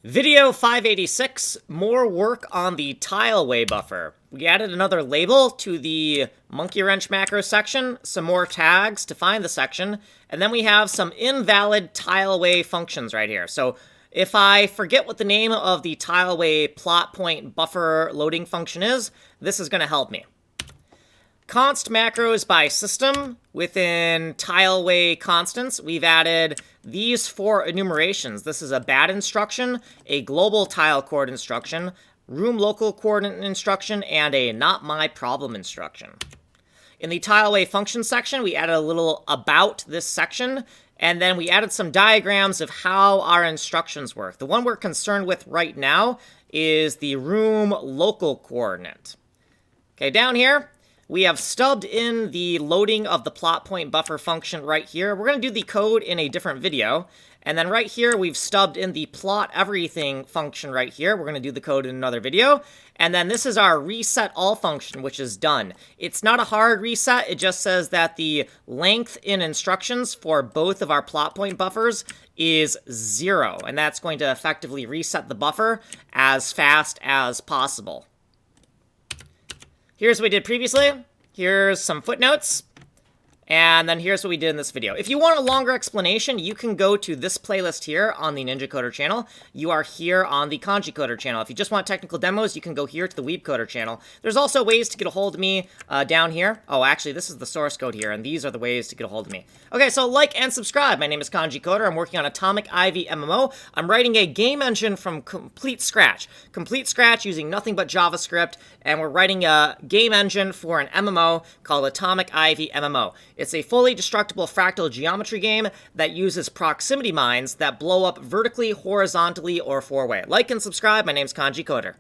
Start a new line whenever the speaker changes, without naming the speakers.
Video 586, more work on the Tileway buffer. We added another label to the monkey wrench macro section, some more tags to find the section, and then we have some invalid Tileway functions right here. So if I forget what the name of the Tileway plot point buffer loading function is, this is going to help me. Const macros by system. Within Tileway constants, we've added these four enumerations. This is a bad instruction, a global tile coord instruction, room local coordinate instruction, and a not my problem instruction. In the Tileway function section, we added a little about this section, and then we added some diagrams of how our instructions work. The one we're concerned with right now is the room local coordinate. Okay, down here, we have stubbed in the loading of the plot point buffer function right here. We're going to do the code in a different video. And then right here, we've stubbed in the plot everything function right here. We're going to do the code in another video. And then this is our reset all function, which is done. It's not a hard reset. It just says that the length in instructions for both of our plot point buffers is 0. And that's going to effectively reset the buffer as fast as possible. Here's what we did previously. Here's some footnotes. And then here's what we did in this video. If you want a longer explanation, you can go to this playlist here on the Ninja Coder channel. You are here on the Kanji Coder channel. If you just want technical demos, you can go here to the Weeb Coder channel. There's also ways to get a hold of me down here. Oh, actually, this is the source code here, and these are the ways to get a hold of me. Okay, so like and subscribe. My name is Kanji Coder. I'm working on Atomic Ivy MMO. I'm writing a game engine from complete scratch. Complete scratch using nothing but JavaScript, and we're writing a game engine for an MMO called Atomic Ivy MMO. It's a fully destructible fractal geometry game that uses proximity mines that blow up vertically, horizontally, or four-way. Like and subscribe. My name's Kanji Coder.